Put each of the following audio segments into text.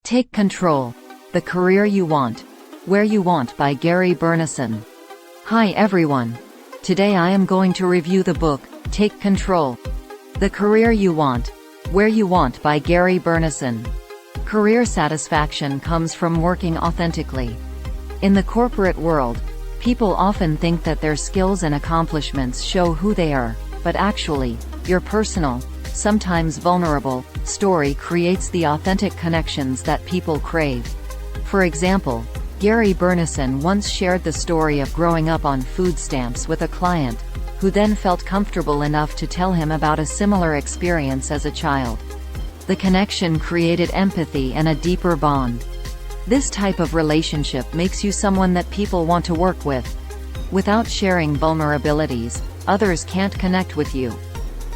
Take Control: The Career You Want, Where You Want by Gary Burnison. Hi everyone. Today I am going to review the book, Take Control: The Career You Want, Where You Want by Gary Burnison. Career satisfaction comes from working authentically. In the corporate world, people often think that their skills and accomplishments show who they are, but actually, your personal, sometimes vulnerable, story creates the authentic connections that people crave. For example, Gary Burnison once shared the story of growing up on food stamps with a client, who then felt comfortable enough to tell him about a similar experience as a child. The connection created empathy and a deeper bond. This type of relationship makes you someone that people want to work with. Without sharing vulnerabilities, others can't connect with you.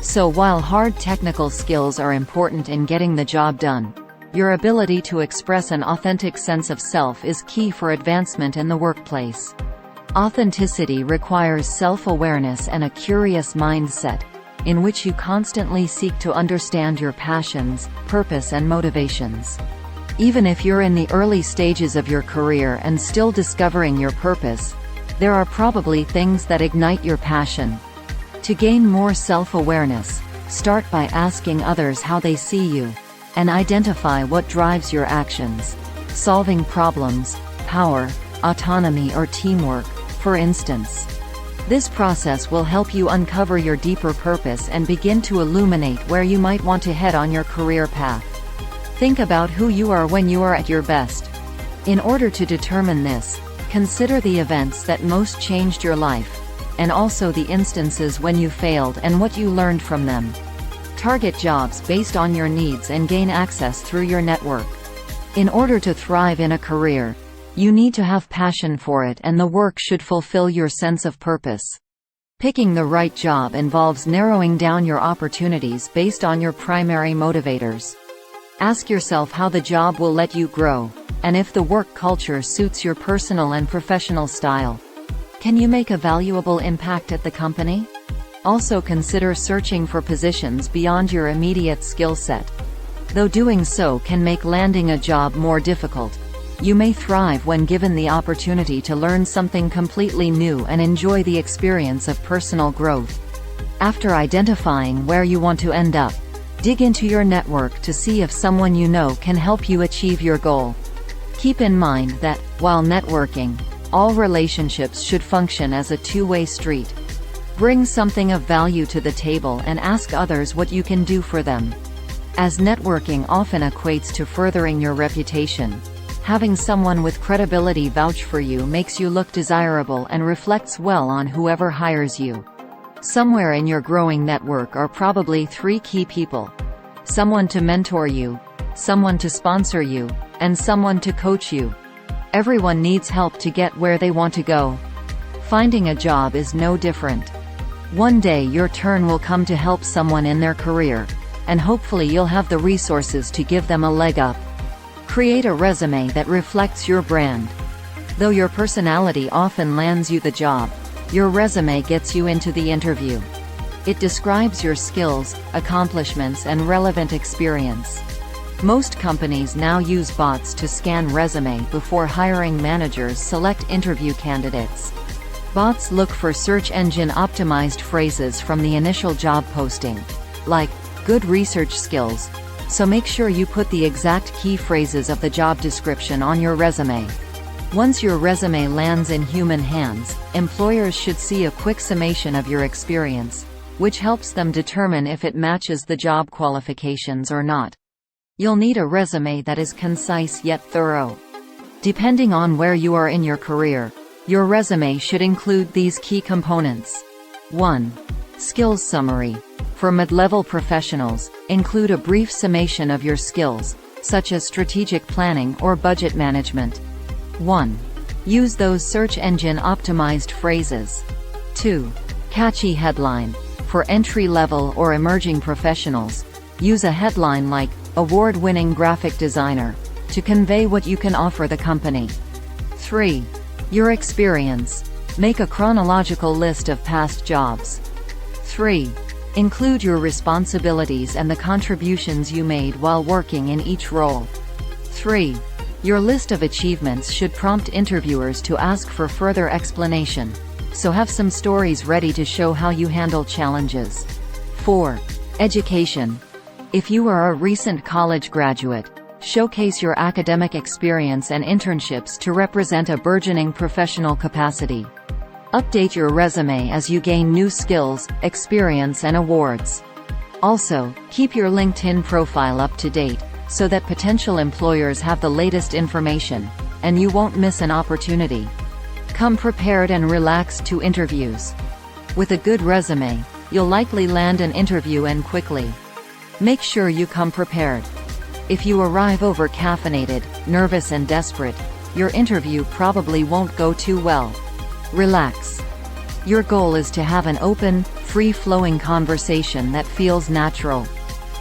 So while hard technical skills are important in getting the job done, your ability to express an authentic sense of self is key for advancement in the workplace. Authenticity requires self-awareness and a curious mindset, in which you constantly seek to understand your passions, purpose and motivations. Even if you're in the early stages of your career and still discovering your purpose, there are probably things that ignite your passion. To gain more self-awareness, start by asking others how they see you, and identify what drives your actions. Solving problems, power, autonomy or teamwork, for instance. This process will help you uncover your deeper purpose and begin to illuminate where you might want to head on your career path. Think about who you are when you are at your best. In order to determine this, consider the events that most changed your life, and also the instances when you failed and what you learned from them. Target jobs based on your needs and gain access through your network. In order to thrive in a career, you need to have passion for it, and the work should fulfill your sense of purpose. Picking the right job involves narrowing down your opportunities based on your primary motivators. Ask yourself how the job will let you grow, and if the work culture suits your personal and professional style. Can you make a valuable impact at the company? Also consider searching for positions beyond your immediate skill set. Though doing so can make landing a job more difficult, you may thrive when given the opportunity to learn something completely new and enjoy the experience of personal growth. After identifying where you want to end up, dig into your network to see if someone you know can help you achieve your goal. Keep in mind that, while networking, all relationships should function as a two-way street. Bring something of value to the table and ask others what you can do for them. As networking often equates to furthering your reputation, having someone with credibility vouch for you makes you look desirable and reflects well on whoever hires you. Somewhere in your growing network are probably three key people: someone to mentor you, someone to sponsor you, and someone to coach you. Everyone needs help to get where they want to go. Finding a job is no different. One day your turn will come to help someone in their career, and hopefully you'll have the resources to give them a leg up. Create a resume that reflects your brand. Though your personality often lands you the job, your resume gets you into the interview. It describes your skills, accomplishments and relevant experience. Most companies now use bots to scan resume before hiring managers select interview candidates. Bots look for search engine optimized phrases from the initial job posting, like good research skills, so make sure you put the exact key phrases of the job description on your resume. Once your resume lands in human hands, employers should see a quick summation of your experience, which helps them determine if it matches the job qualifications or not. You'll need a resume that is concise yet thorough. Depending on where you are in your career, your resume should include these key components. 1. Skills summary. For mid-level professionals, include a brief summation of your skills, such as strategic planning or budget management. 1. Use those search engine optimized phrases. 2. Catchy headline. For entry-level or emerging professionals, use a headline like award-winning graphic designer to convey what you can offer the company. 3. Your experience. Make a chronological list of past jobs. 3. Include your responsibilities and the contributions you made while working in each role. 3. Your list of achievements should prompt interviewers to ask for further explanation, so have some stories ready to show how you handle challenges. 4. Education. If you are a recent college graduate, showcase your academic experience and internships to represent a burgeoning professional capacity. Update your resume as you gain new skills, experience and awards. Also, keep your LinkedIn profile up to date, so that potential employers have the latest information, and you won't miss an opportunity. Come prepared and relaxed to interviews. With a good resume, you'll likely land an interview and quickly. Make sure you come prepared. If you arrive over-caffeinated, nervous and desperate, your interview probably won't go too well. Relax. Your goal is to have an open, free-flowing conversation that feels natural.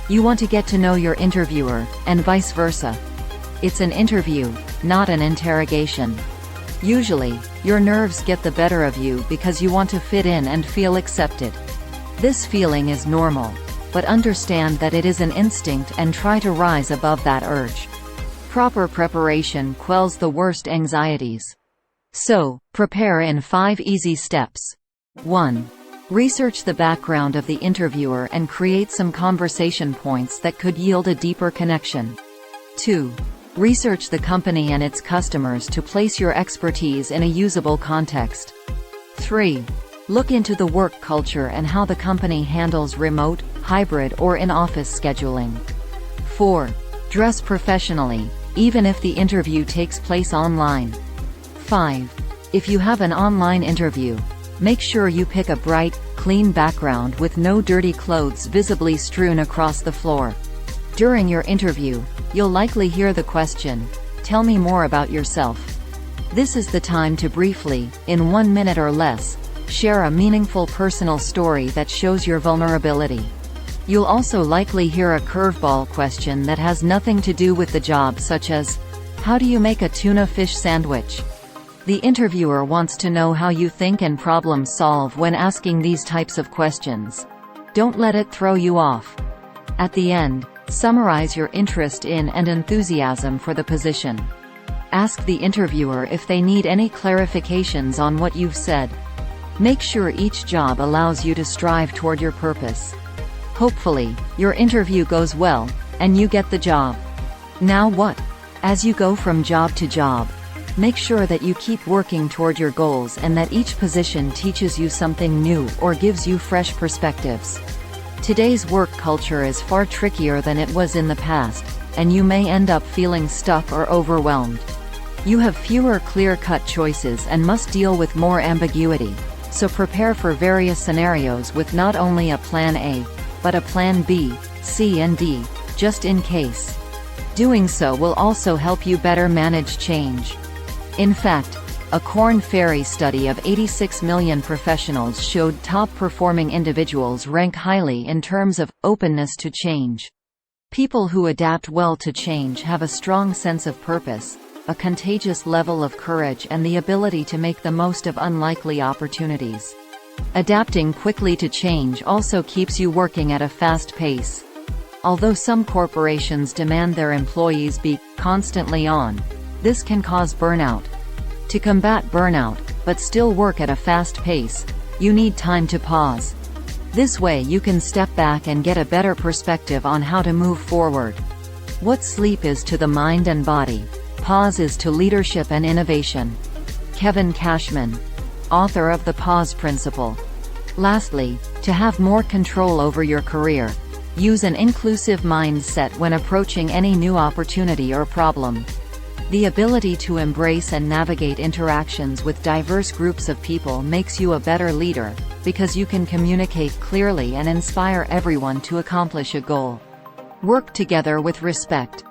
You want to get to know your interviewer, and vice versa. It's an interview, not an interrogation. Usually, your nerves get the better of you because you want to fit in and feel accepted. This feeling is normal, but understand that it is an instinct and try to rise above that urge. Proper preparation quells the worst anxieties. So, prepare in 5 easy steps. 1. Research the background of the interviewer and create some conversation points that could yield a deeper connection. 2. Research the company and its customers to place your expertise in a usable context. 3. Look into the work culture and how the company handles remote, hybrid or in-office scheduling. 4. Dress professionally, even if the interview takes place online. 5. If you have an online interview, make sure you pick a bright, clean background with no dirty clothes visibly strewn across the floor. During your interview, you'll likely hear the question, "Tell me more about yourself." This is the time to briefly, in 1 minute or less, share a meaningful personal story that shows your vulnerability. You'll also likely hear a curveball question that has nothing to do with the job, such as, "How do you make a tuna fish sandwich?" The interviewer wants to know how you think and problem solve when asking these types of questions. Don't let it throw you off. At the end, summarize your interest in and enthusiasm for the position. Ask the interviewer if they need any clarifications on what you've said. Make sure each job allows you to strive toward your purpose. Hopefully, your interview goes well, and you get the job. Now what? As you go from job to job, make sure that you keep working toward your goals and that each position teaches you something new or gives you fresh perspectives. Today's work culture is far trickier than it was in the past, and you may end up feeling stuck or overwhelmed. You have fewer clear-cut choices and must deal with more ambiguity, so prepare for various scenarios with not only a plan A, but a plan B, C and D, just in case. Doing so will also help you better manage change. In fact, a Korn Ferry study of 86 million professionals showed top-performing individuals rank highly in terms of openness to change. People who adapt well to change have a strong sense of purpose, a contagious level of courage and the ability to make the most of unlikely opportunities. Adapting quickly to change also keeps you working at a fast pace. Although some corporations demand their employees be constantly on, this can cause burnout. To combat burnout, but still work at a fast pace, you need time to pause. This way you can step back and get a better perspective on how to move forward. What sleep is to the mind and body, pause is to leadership and innovation. Kevin Cashman, author of The Pause Principle. Lastly, to have more control over your career, use an inclusive mindset when approaching any new opportunity or problem. The ability to embrace and navigate interactions with diverse groups of people makes you a better leader, because you can communicate clearly and inspire everyone to accomplish a goal. Work together with respect.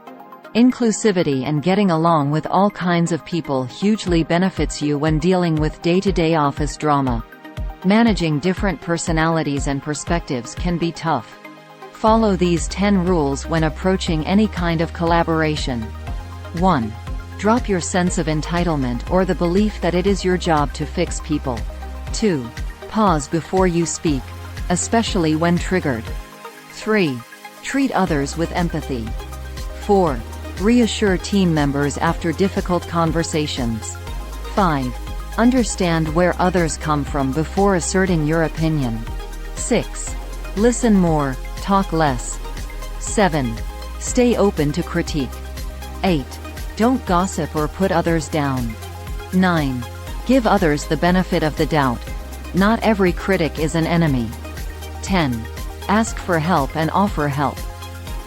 Inclusivity and getting along with all kinds of people hugely benefits you when dealing with day-to-day office drama. Managing different personalities and perspectives can be tough. Follow these 10 rules when approaching any kind of collaboration. 1. Drop your sense of entitlement or the belief that it is your job to fix people. 2. Pause before you speak, especially when triggered. 3. Treat others with empathy. 4. Reassure team members after difficult conversations. 5. Understand where others come from before asserting your opinion. 6. Listen more, talk less. 7. Stay open to critique. 8. Don't gossip or put others down. 9. Give others the benefit of the doubt. Not every critic is an enemy. 10. Ask for help and offer help.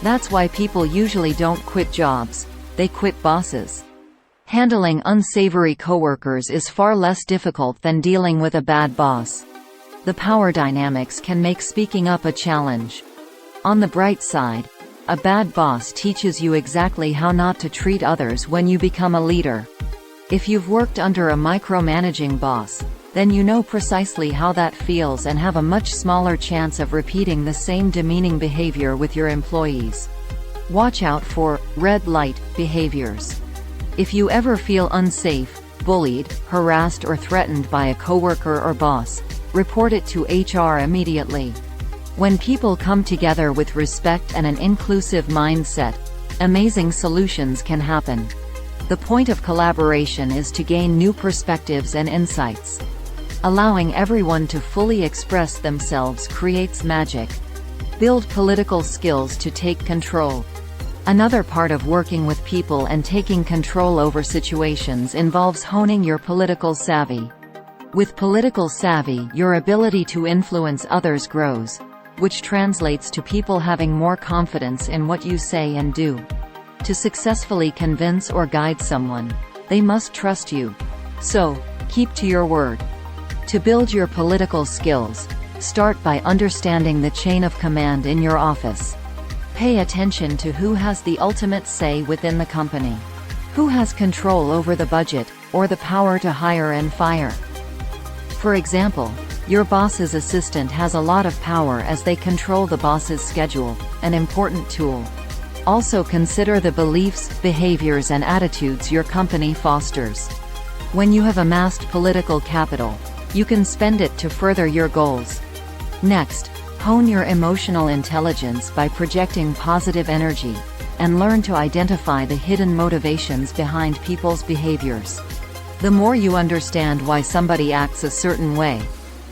That's why people usually don't quit jobs, they quit bosses. Handling unsavory coworkers is far less difficult than dealing with a bad boss. The power dynamics can make speaking up a challenge. On the bright side, a bad boss teaches you exactly how not to treat others when you become a leader. If you've worked under a micromanaging boss, then you know precisely how that feels and have a much smaller chance of repeating the same demeaning behavior with your employees. Watch out for red light behaviors. If you ever feel unsafe, bullied, harassed or threatened by a coworker or boss, report it to HR immediately. When people come together with respect and an inclusive mindset, amazing solutions can happen. The point of collaboration is to gain new perspectives and insights. Allowing everyone to fully express themselves creates magic. Build political skills to take control. Another part of working with people and taking control over situations involves honing your political savvy. With political savvy, your ability to influence others grows, which translates to people having more confidence in what you say and do. To successfully convince or guide someone, they must trust you. So, keep to your word. To build your political skills, start by understanding the chain of command in your office. Pay attention to who has the ultimate say within the company. Who has control over the budget, or the power to hire and fire? For example, your boss's assistant has a lot of power as they control the boss's schedule, an important tool. Also consider the beliefs, behaviors and attitudes your company fosters. When you have amassed political capital, you can spend it to further your goals. Next, hone your emotional intelligence by projecting positive energy, and learn to identify the hidden motivations behind people's behaviors. The more you understand why somebody acts a certain way,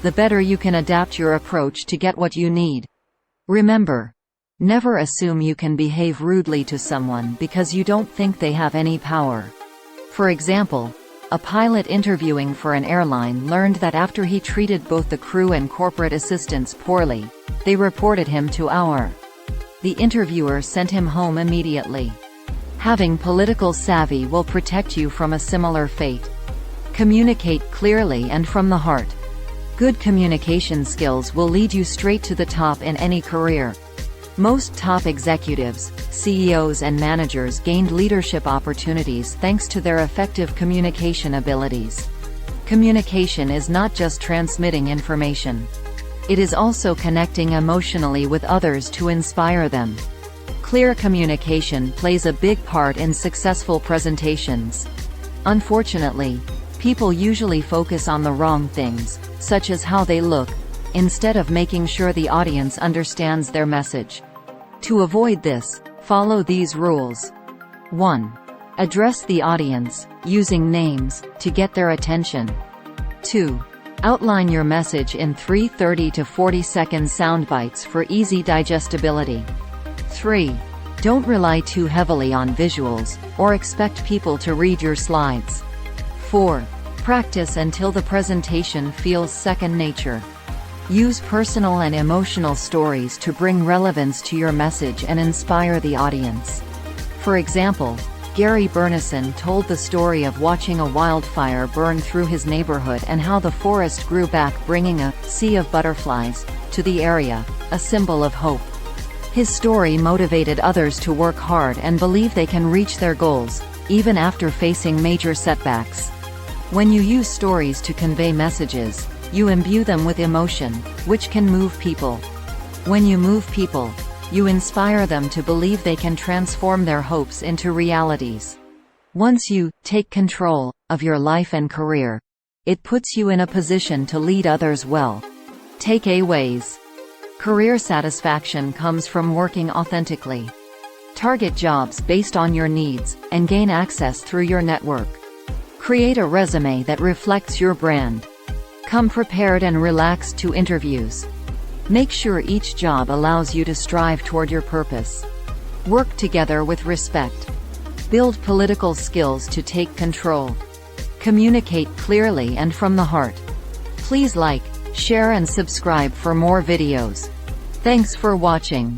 the better you can adapt your approach to get what you need. Remember, never assume you can behave rudely to someone because you don't think they have any power. For example, a pilot interviewing for an airline learned that after he treated both the crew and corporate assistants poorly, they reported him to HR. The interviewer sent him home immediately. Having political savvy will protect you from a similar fate. Communicate clearly and from the heart. Good communication skills will lead you straight to the top in any career. Most top executives, CEOs and managers gained leadership opportunities thanks to their effective communication abilities. Communication is not just transmitting information. It is also connecting emotionally with others to inspire them. Clear communication plays a big part in successful presentations. Unfortunately, people usually focus on the wrong things, such as how they look, instead of making sure the audience understands their message. To avoid this, follow these rules. 1. Address the audience, using names, to get their attention. 2. Outline your message in 30 to 40-second soundbites for easy digestibility. 3. Don't rely too heavily on visuals, or expect people to read your slides. 4. Practice until the presentation feels second nature. Use personal and emotional stories to bring relevance to your message and inspire the audience. For example, Gary Burnison told the story of watching a wildfire burn through his neighborhood and how the forest grew back, bringing a sea of butterflies to the area, a symbol of hope. His story motivated others to work hard and believe they can reach their goals, even after facing major setbacks. When you use stories to convey messages, you imbue them with emotion, which can move people. When you move people, you inspire them to believe they can transform their hopes into realities. Once you take control of your life and career, it puts you in a position to lead others well. Takeaways. Career satisfaction comes from working authentically. Target jobs based on your needs, and gain access through your network. Create a resume that reflects your brand. Come prepared and relaxed to interviews. Make sure each job allows you to strive toward your purpose. Work together with respect. Build political skills to take control. Communicate clearly and from the heart. Please like, share and subscribe for more videos. Thanks for watching.